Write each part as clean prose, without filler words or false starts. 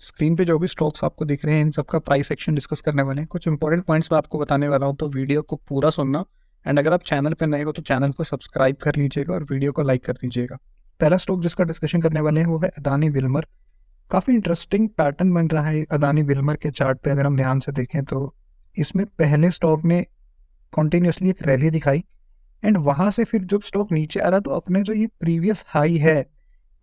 Screen पे जो भी स्टॉक्स आपको दिख रहे हैं इन सबका प्राइस एक्शन डिस्कस करने वाले हैं। कुछ इंपॉर्टेंट पॉइंट्स मैं आपको बताने वाला हूँ, तो वीडियो को पूरा सुनना। एंड अगर आप चैनल पे नए हो तो चैनल को सब्सक्राइब कर लीजिएगा और वीडियो को लाइक कर दीजिएगा। पहला स्टॉक जिसका डिस्कशन करने वाले हैं वो है अदानी विल्मर। काफ़ी इंटरेस्टिंग पैटर्न बन रहा है अदानी विल्मर के चार्ट पे। अगर हम ध्यान से देखें तो इसमें पहले स्टॉक ने कॉन्टीन्यूसली एक रैली दिखाई एंड वहाँ से फिर जब स्टॉक नीचे आ रहा तो अपने जो ये प्रीवियस हाई है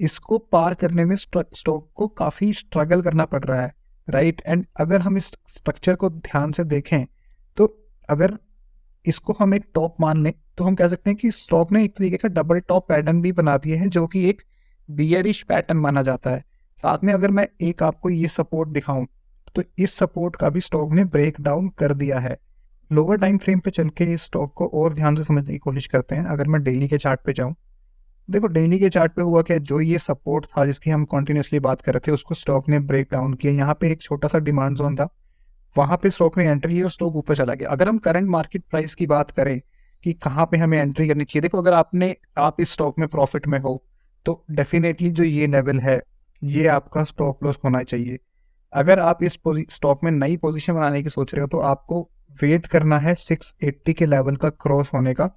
इसको पार करने में स्टॉक को काफ़ी स्ट्रगल करना पड़ रहा है, राइट। एंड अगर हम इस स्ट्रक्चर को ध्यान से देखें तो अगर इसको हम एक टॉप मान लें तो हम कह सकते हैं कि स्टॉक ने एक तरीके का डबल टॉप पैटर्न भी बना दिया है, जो कि एक बियरिश पैटर्न माना जाता है। साथ में अगर मैं एक आपको ये सपोर्ट दिखाऊं तो इस सपोर्ट का भी स्टॉक ने ब्रेक डाउन कर दिया है। लोअर टाइम फ्रेम पे चल के इस स्टॉक को और ध्यान से समझने की कोशिश करते हैं। अगर मैं डेली के चार्ट पे जाऊं, देखो डेली के चार्ट पे हुआ क्या, जो ये सपोर्ट था जिसकी हम कंटिन्यूसली बात कर रहे थे उसको स्टॉक ने ब्रेक डाउन किया। यहाँ पे एक छोटा सा डिमांड जोन था, वहाँ पे स्टॉक ने एंट्री ली और स्टॉक ऊपर चला गया। अगर हम करंट मार्केट प्राइस की बात करें कि कहाँ पे हमें एंट्री करनी चाहिए, देखो अगर आप इस स्टॉक में प्रॉफिट में हो तो डेफिनेटली जो ये लेवल है ये आपका स्टॉप लॉस होना चाहिए। अगर आप इस स्टॉक में नई पोजीशन बनाने की सोच रहे हो तो आपको वेट करना है 680 के लेवल का क्रॉस होने का।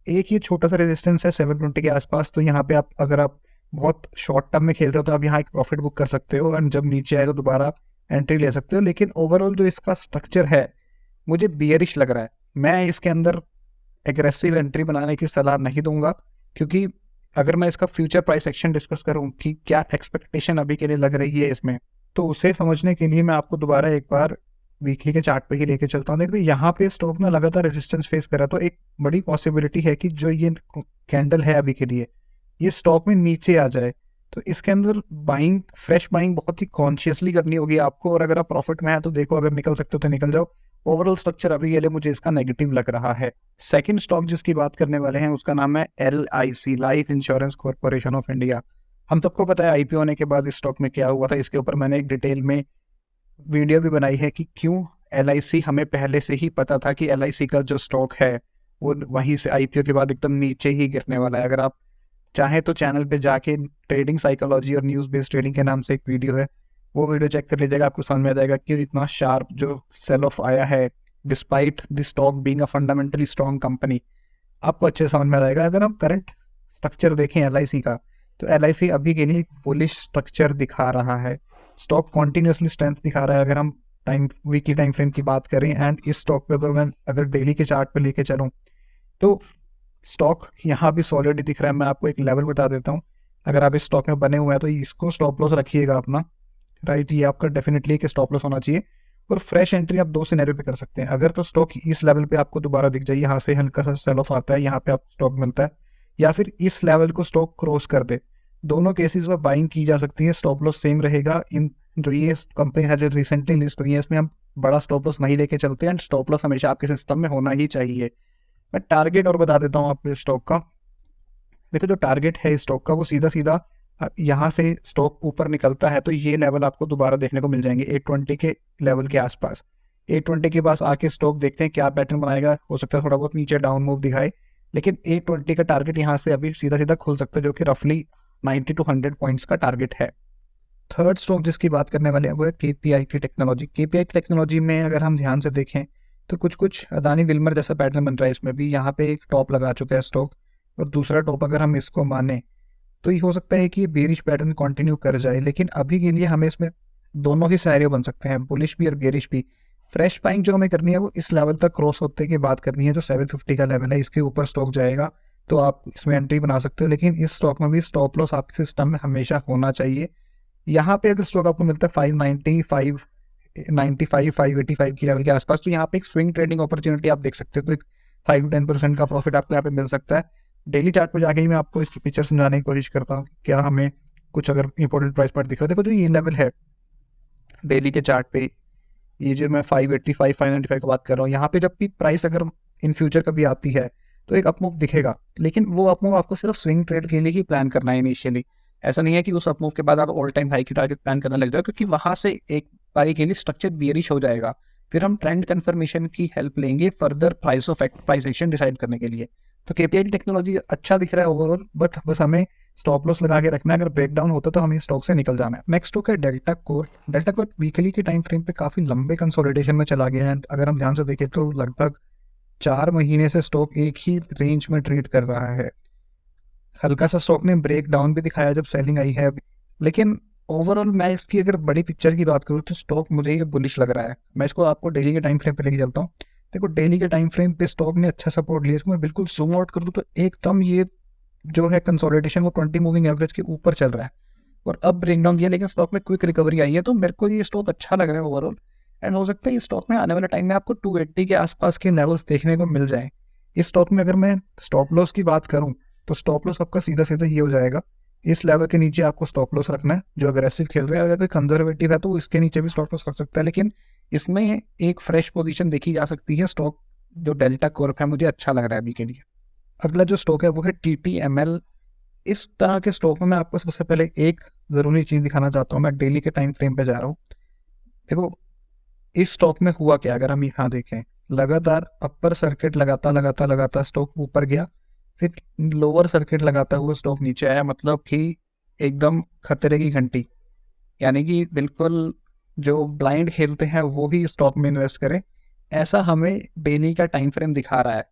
एक ये छोटा सा रेजिस्टेंस है 720 के आसपास, तो यहाँ पे अगर आप बहुत शॉर्ट टर्म में खेल रहे हो तो आप यहाँ एक प्रॉफिट बुक कर सकते हो एंड जब नीचे आए तो दोबारा आप एंट्री ले सकते हो। लेकिन ओवरऑल जो इसका स्ट्रक्चर है मुझे बियरिश लग रहा है। मैं इसके अंदर एग्रेसिव एंट्री बनाने की सलाह नहीं दूंगा, क्योंकि अगर मैं इसका फ्यूचर प्राइस एक्शन डिस्कस करूं कि क्या एक्सपेक्टेशन अभी के लिए लग रही है इसमें, तो उसे समझने के लिए मैं आपको दोबारा एक बार वीकली के चार्ट पे ही लेके चलता हूँ। देखो यहाँ पे स्टॉक ना लगातार रेजिस्टेंस फेस कर रहा है, तो एक बड़ी पॉसिबिलिटी है कि जो ये कैंडल है अभी के लिए ये स्टॉक में नीचे आ जाए। तो इसके अंदर बाइंग, फ्रेश बाइंग बहुत ही कॉन्शियसली करनी होगी आपको। और अगर आप प्रॉफिट में है तो देखो, अगर निकल सकते हो तो निकल जाओ। ओवरऑल स्ट्रक्चर अभी के लिए मुझे इसका नेगेटिव लग रहा है। सेकंड स्टॉक जिसकी बात करने वाले हैं उसका नाम है LIC, life insurance corporation of India. हम सबको पता है आईपीओ होने के बाद इस स्टॉक में क्या हुआ था। इसके ऊपर मैंने एक डिटेल में वीडियो भी बनाई है कि क्यों LIC, हमें पहले से ही पता था कि LIC का जो स्टॉक है वो वहीं से आईपीओ के बाद एकदम नीचे ही गिरने वाला है। अगर आप चाहें तो चैनल पे जाके ट्रेडिंग साइकोलॉजी और न्यूज़ बेस्ड ट्रेडिंग के नाम से एक वीडियो है, वो वीडियो चेक कर लीजिएगा, आपको समझ में आ जाएगा कि इतना शार्प जो सेल ऑफ आया है despite the stock being a fundamentally strong company, आपको अच्छे से समझ में आ जाएगा। अगर हम करंट स्ट्रक्चर देखें LIC का, तो LIC अभी के लिए एक बुलिश स्ट्रक्चर दिखा रहा है। स्टॉक कॉन्टिन्यूसली स्ट्रेंथ दिखा रहा है अगर हम वीकली टाइम फ्रेम की बात करें। एंड इस स्टॉक पे अगर डेली के चार्ट पे लेके चलूँ तो स्टॉक यहाँ भी सॉलिड दिख रहा है। मैं आपको एक लेवल बता देता हूँ, अगर आप इस स्टॉक में बने हुए हैं तो इसको स्टॉप लॉस रखिएगा अपना, राइट। ये आपका डेफिनेटली एक स्टॉप लॉस होना चाहिए। और फ्रेश एंट्री आप दो सिनेरियो पे कर सकते हैं। अगर तो स्टॉक इस लेवल पे आपको दोबारा दिख जाए, यहाँ से हल्का सा सेल ऑफ आता है, यहाँ पे आप स्टॉक मिलता है, या फिर इस लेवल को स्टॉक क्रॉस कर दे, दोनों केसेस में बाइंग की जा सकती है। स्टॉप लॉस सेम रहेगा। इन जो ये कंपनी है जो रिसेंटली लिस्ट हुई है इसमें हम बड़ा स्टॉप लॉस नहीं लेके चलते हैं। एंड स्टॉप लॉस हमेशा आपके सिस्टम में होना ही चाहिए। मैं टारगेट और बता देता हूँ आपको स्टॉक का। देखो जो टारगेट है स्टॉक का वो सीधा सीधा यहाँ से स्टॉक ऊपर निकलता है तो ये लेवल आपको दोबारा देखने को मिल जाएंगे 820 के लेवल के आसपास। 820 के पास आके स्टॉक देखते हैं क्या पैटर्न बनाएगा। हो सकता है थोड़ा बहुत नीचे डाउन मूव दिखाए, लेकिन 820 का टारगेट यहाँ से अभी सीधा सीधा खुल सकता है, जो कि रफली 90 to 100 पॉइंट्स का टारगेट है। थर्ड स्टॉक जिसकी बात करने वाले हैं वो है KPI की टेक्नोलॉजी। KPI की टेक्नोलॉजी में अगर हम ध्यान से देखें तो कुछ कुछ अदानी विल्मर जैसा पैटर्न बन रहा है। इसमें भी यहाँ पे एक टॉप लगा चुका है स्टॉक, और दूसरा टॉप अगर हम इसको माने तो ये हो सकता है कि ये बेरिश पैटर्न कंटिन्यू कर जाए। लेकिन अभी के लिए हमें इसमें दोनों ही सिनेरियो बन सकते हैं, बुलिश भी और बेरिश भी। फ्रेश बाइंग जो हमें करनी है वो इस लेवल तक क्रॉस होते के बाद करनी है, जो 750 का लेवल है। इसके ऊपर स्टॉक जाएगा तो आप इसमें एंट्री बना सकते हो, लेकिन इस स्टॉक में भी स्टॉप लॉस आपके सिस्टम में हमेशा होना चाहिए। यहाँ पे अगर स्टॉक आपको मिलता है 590, 595, 585 की लेवल के आसपास, तो यहाँ पे एक स्विंग ट्रेडिंग अपॉर्चुनिटी आप देख सकते हो। तो एक 5 to 10% का प्रॉफिट आपको यहाँ पे मिल सकता है। डेली चार्ट पर जाके ही मैं आपको इसकी पिक्चर समझाने की कोशिश करता हूँ क्या हमें कुछ अगर इंपॉर्टेंट प्राइस पॉइंट दिख रहा है। देखो जो ये लेवल है डेली के चार्ट पे, ये जो मैं 585, 595 की बात कर रहा हूँ, यहाँ पे जब भी प्राइस अगर इन फ्यूचर कभी आती है तो एक अपमूव दिखेगा। लेकिन वो अपमूव आपको सिर्फ स्विंग ट्रेड के लिए ही प्लान करना है इनिशियली। ऐसा नहीं है कि उस अपमूव के बाद आप ऑल टाइम हाई की टारगेट प्लान करने लग जाओ, क्योंकि वहाँ से एक बारी के लिए स्ट्रक्चर बियरिश हो जाएगा। फिर हम ट्रेंड कन्फर्मेशन की हेल्प लेंगे फर्दर प्राइस एक्शन डिसाइड करने के लिए। तो केपीआई टेक्नोलॉजी अच्छा दिख रहा है ओवरऑल, बट बस हमें स्टॉप लॉस लगा के रखना है, अगर ब्रेकडाउन होता तो हमें स्टॉक से निकल जाना है। नेक्स्ट स्टॉक है delta core. Delta core weekly के टाइम फ्रेम पे काफ़ी लंबे कंसोलिडेशन में चला गया है। अगर हम ध्यान से देखें तो लगभग 4 महीने से स्टॉक एक ही रेंज में ट्रेड कर रहा है। हल्का सा स्टॉक ने ब्रेक डाउन भी दिखाया जब सेलिंग आई है, लेकिन ओवरऑल मैं इसकी अगर बड़ी पिक्चर की बात करूँ तो स्टॉक मुझे ये बुलिश लग रहा है। मैं इसको आपको डेली के टाइम फ्रेम पे लेके चलता हूँ। देखो डेली के टाइम फ्रेम पे स्टॉक ने अच्छा सपोर्ट लिया, इसको मैं बिल्कुल जूम आउट कर दूँ तो एकदम ये जो है कंसोलिडेशन वो 20 मूविंग एवरेज के ऊपर चल रहा है और अब ब्रेक डाउन किया, लेकिन स्टॉक में क्विक रिकवरी आई है। तो मेरे को ये स्टॉक अच्छा लग रहा है ओवरऑल, एंड हो सकता है इस स्टॉक में आने वाले टाइम में आपको 280 के आसपास के लेवल्स देखने को मिल जाए। इस स्टॉक में अगर मैं स्टॉप लॉस की बात करूं तो स्टॉप लॉस आपका सीधा सीधा ये हो जाएगा, इस लेवल के नीचे आपको स्टॉप लॉस रखना है। जो अग्रेसिव खेल रहा है, अगर कोई कंजर्वेटिव है तो वो इसके नीचे भी स्टॉप लॉस रख सकता है, लेकिन इसमें एक फ्रेश पोजीशन देखी जा सकती है। स्टॉक जो डेल्टा कॉर्प है मुझे अच्छा लग रहा है अभी के लिए। अगला जो स्टॉक है वो है TTML। इस तरह के स्टॉक में मैं आपको सबसे पहले एक ज़रूरी चीज़ दिखाना चाहता हूँ। मैं डेली के टाइम फ्रेम पे जा रहा हूँ। देखो इस स्टॉक में हुआ क्या, अगर हम यहाँ देखें, लगातार अपर सर्किट लगाता स्टॉक ऊपर गया, फिर लोअर सर्किट लगाता हुआ स्टॉक नीचे आया, मतलब कि एकदम खतरे की घंटी। यानी कि बिल्कुल जो ब्लाइंड खेलते हैं वो ही स्टॉक में इन्वेस्ट करें, ऐसा हमें डेली का टाइम फ्रेम दिखा रहा है।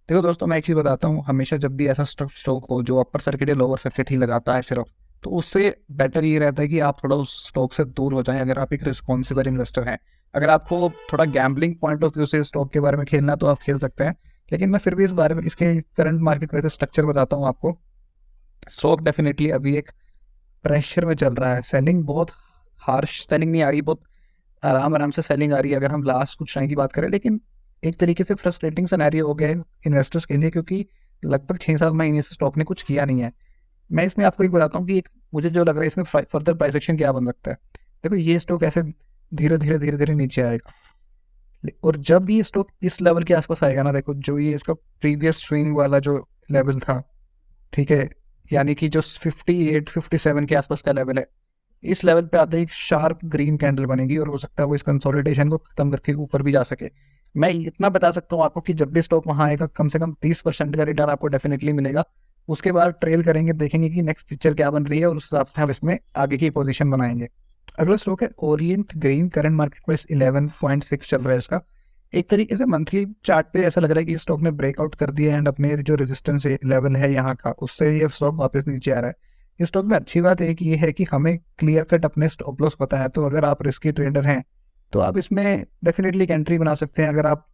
देखो दोस्तों मैं एक चीज़ बताता हूँ, हमेशा जब भी ऐसा स्टॉक हो जो अपर सर्किट या लोअर सर्किट ही लगाता है सिर्फ, तो उससे बेटर ये रहता है कि आप थोड़ा उस स्टॉक से दूर हो जाएं अगर आप एक रिस्पॉन्सिबल इन्वेस्टर हैं। अगर आपको थोड़ा गैम्बलिंग पॉइंट ऑफ व्यू से स्टॉक के बारे में खेलना तो आप खेल सकते हैं, लेकिन मैं फिर भी इस बारे में इसके करंट मार्केट वैसे स्ट्रक्चर बताता हूँ आपको। स्टॉक डेफिनेटली अभी एक प्रेशर में चल रहा है, सेलिंग बहुत हार्श सेलिंग नहीं आ रही, बहुत आराम आराम से सेलिंग आ रही है अगर हम लास्ट कुछ टाइम की बात करें, लेकिन एक तरीके से फ्रस्ट्रेटिंग सिनेरियो हो गया है इन्वेस्टर्स के लिए, क्योंकि लगभग 6-7 महीने से स्टॉक ने कुछ किया नहीं है। मैं इसमें आपको एक बताता हूँ कि मुझे जो लग रहा है इसमें फर्दर प्राइस एक्शन क्या बन सकता है। देखो ये स्टॉक ऐसे धीरे धीरे नीचे आएगा, और जब ये स्टॉक इस लेवल के आसपास आएगा ना, देखो जो ये इसका प्रीवियस स्विंग वाला जो लेवल था, ठीक है, यानी कि जो 58-57 के आसपास का लेवल है, इस लेवल पे आते ही एक शार्प ग्रीन कैंडल बनेगी और हो सकता है वो इस कंसोलिडेशन को खत्म करके ऊपर भी जा सके। मैं इतना बता सकता हूँ आपको कि जब भी स्टॉक वहाँ आएगा कम से कम 30% का रिटर्न आपको डेफिनेटली मिलेगा। उसके बाद ट्रेल करेंगे, देखेंगे कि नेक्स्ट पिक्चर क्या बन रही है और उस हिसाब से हम इसमें आगे की पोजीशन बनाएंगे। अगला स्टॉक है Orient green. Current market price 11.6 चल रहा है इसका। एक तरीके से मंथली चार्ट पे ऐसा लग रहा है कि स्टॉक ने ब्रेकआउट कर दिया एंड अपने जो रेजिस्टेंस लेवल है यहाँ का, उससे ये स्टॉक वापस नीचे आ रहा है। इस स्टॉक में अच्छी बात एक ये है कि हमें क्लियर कट अपने स्टॉप लॉस पता है, तो अगर आप रिस्की ट्रेडर हैं तो आप इसमें डेफिनेटली एक एंट्री बना सकते हैं। अगर आप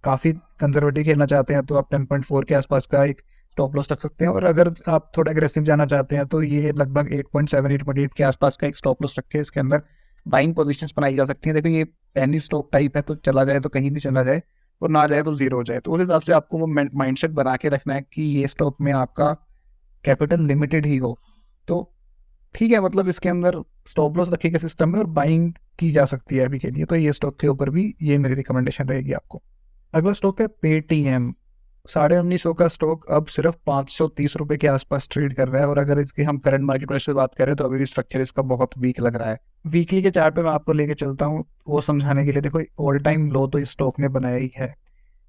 काफ़ी कंजर्वेटिव खेलना चाहते हैं तो आप 10.4 के आसपास का एक स्टॉप लॉस रख सकते हैं, और अगर आप थोड़ा एग्रेसिव जाना चाहते हैं तो ये लगभग 8.7-8.8 के आसपास का एक स्टॉप लॉस रखे इसके अंदर बाइंग पोजीशंस बनाई जा सकती हैं। देखो ये पहली स्टॉक टाइप है, तो चला जाए तो कहीं भी चला जाए और ना जाए तो जीरो हो जाए, तो उस हिसाब से आपको वो माइंडसेट बना के रखना है कि ये स्टॉक में आपका कैपिटल लिमिटेड ही हो। तो ठीक है, मतलब इसके अंदर स्टॉप लॉस रखे गए सिस्टम में और बाइंग की जा सकती है अभी के लिए, तो ये स्टॉक के ऊपर भी ये मेरी रिकमेंडेशन रहेगी आपको। अगला स्टॉक है पेटीएम। 1950 का स्टॉक अब सिर्फ 530 रुपये के आसपास ट्रेड कर रहा है, और अगर इसकी हम करंट मार्केट प्राइस से बात करें तो अभी भी स्ट्रक्चर इसका बहुत वीक लग रहा है। वीकली के चार्ट पे मैं आपको लेके चलता हूँ वो समझाने के लिए। देखो ऑल टाइम लो तो इस स्टॉक ने बनाया ही है।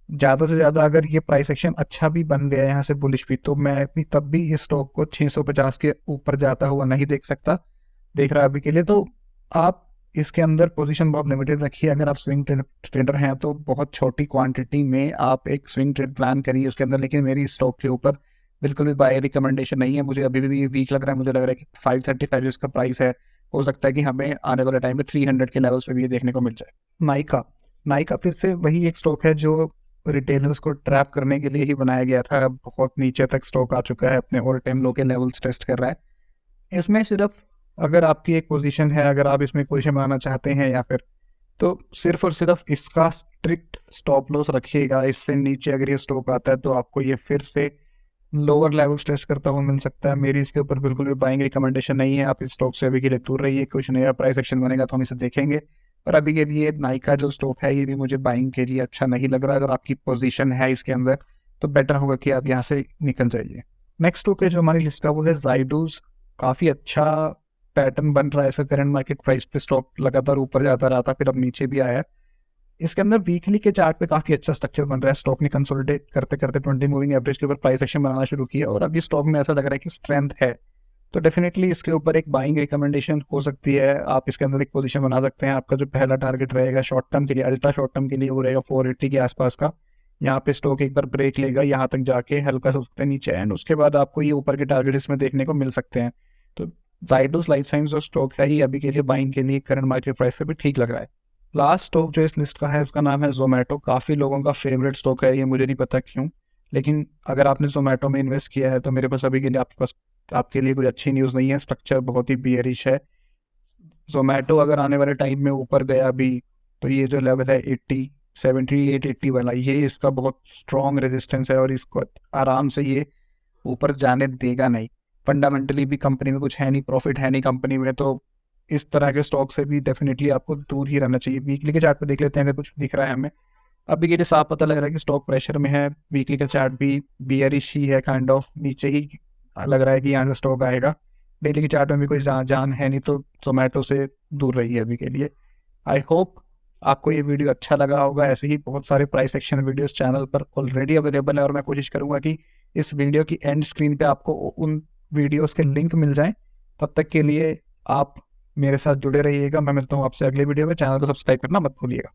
ज़्यादा से ज़्यादा अगर ये प्राइस एक्शन अच्छा भी बन गया है यहाँ से बुलिश भी, तो मैं भी तब भी इस स्टॉक को 650 के ऊपर जाता हुआ नहीं देख रहा अभी के लिए। तो आप इसके अंदर पोजीशन बहुत लिमिटेड रखिए। अगर आप स्विंग ट्रेडर हैं तो बहुत छोटी क्वांटिटी में आप एक स्विंग ट्रेड प्लान करिए उसके अंदर, लेकिन मेरी स्टॉक के ऊपर बिल्कुल भी बाय रिकमेंडेशन नहीं है। मुझे अभी भी वीक लग रहा है। मुझे लग रहा है कि 535 इसका प्राइस है, हो सकता है कि हमें आने वाले टाइम में 300 के लेवल्स पे भी ये देखने को मिल जाए। नाइका फिर से वही एक स्टॉक है जो रिटेलर्स को ट्रैप करने के लिए ही बनाया गया था। बहुत नीचे तक स्टॉक आ चुका है, अपने ऑल टाइम लो के लेवल्स टेस्ट कर रहा है। इसमें सिर्फ अगर आपकी एक पोजीशन है, अगर आप इसमें पोजीशन बनाना चाहते हैं या फिर, तो सिर्फ और सिर्फ इसका स्ट्रिक्ट स्टॉप लॉस रखिएगा। इससे नीचे अगर ये स्टॉक आता है तो आपको ये फिर से लोअर लेवल्स टेस्ट करता हुआ मिल सकता है। मेरी इसके ऊपर बिल्कुल भी बाइंग रिकमेंडेशन नहीं है। आप इस स्टॉक से अभी के लिए दूर रहिए। कुछ नया प्राइस एक्शन बनेगा तो हम इसे देखेंगे, और अभी के लिए नाइका जो स्टॉक है ये भी मुझे बाइंग के लिए अच्छा नहीं लग रहा। अगर आपकी पोजीशन है इसके अंदर तो बेटर होगा कि आप यहाँ से निकल जाइए। नेक्स्ट स्टॉक है जो हमारी लिस्ट का वो है जाइडूस। काफ़ी अच्छा पैटर्न बन रहा है इसका। करंट मार्केट प्राइस पे स्टॉक लगातार ऊपर जाता रहा था, फिर अब नीचे भी आया है। इसके अंदर वीकली के चार्ट पे काफी अच्छा स्ट्रक्चर बन रहा है। स्टॉक ने कंसोलिडेट करते करते 20 मूविंग एवरेज के ऊपर प्राइस एक्शन बनाना शुरू किया और अभी स्टॉक में ऐसा लग रहा है कि स्ट्रेंथ है। तो डेफिनेटली इसके ऊपर एक बाइंग रिकमेंडेशन हो सकती है। आप इसके अंदर एक पोजीशन बना सकते हैं। आपका जो पहला टारगेट रहेगा शॉर्ट टर्म के लिए, अल्ट्रा शॉर्ट टर्म के लिए, वो रहेगा 480 के आसपास का। यहाँ पे स्टॉक एक बार ब्रेक लेगा, यहाँ तक जाके हल्का सा उसके नीचे एंड उसके बाद आपको ये ऊपर के टारगेट इसमें देखने को मिल सकते हैं। तो जाइडस लाइफ साइंस जो स्टॉक है ये अभी के लिए बाइंग के लिए करंट मार्केट प्राइस पे भी ठीक लग रहा है। लास्ट स्टॉक जो इस लिस्ट का है उसका नाम है जोमेटो। काफ़ी लोगों का फेवरेट स्टॉक है ये, मुझे नहीं पता क्यों, लेकिन अगर आपने जोमेटो में इन्वेस्ट किया है तो मेरे पास अभी के लिए आपके लिए कोई अच्छी न्यूज़ नहीं है। स्ट्रक्चर बहुत ही बियरिश है। जोमेटो अगर आने वाले टाइम में ऊपर गया भी तो ये जो लेवल है 78 80 वाला, ये इसका बहुत स्ट्रॉन्ग रेजिस्टेंस है और इसको आराम से ये ऊपर जाने देगा नहीं। फंडामेंटली भी कंपनी में कुछ है नहीं, प्रॉफिट है नहीं कंपनी में, तो इस तरह के स्टॉक से भी डेफिनेटली आपको दूर ही रहना चाहिए। वीकली के चार्ट पे देख लेते हैं अगर कुछ दिख रहा है हमें। अभी के लिए साफ पता लग रहा है कि स्टॉक प्रेशर में है। वीकली का चार्ट भी बियरिश ही है, काइंड ऑफ नीचे ही लग रहा है कि यहाँ से स्टॉक आएगा। डेली के चार्ट में भी कोई जान है नहीं, तो जोमेटो से दूर रही है अभी के लिए। आई होप आपको ये वीडियो अच्छा लगा होगा। ऐसे ही बहुत सारे प्राइस एक्शन वीडियोस चैनल पर ऑलरेडी अवेलेबल है और मैं कोशिश करूंगा कि इस वीडियो की एंड स्क्रीन पे आपको उन वीडियोस के लिंक मिल जाएं। तब तक के लिए आप मेरे साथ जुड़े रहिएगा। मैं मिलता हूँ आपसे अगले वीडियो में। चैनल को सब्सक्राइब करना मत भूलिएगा।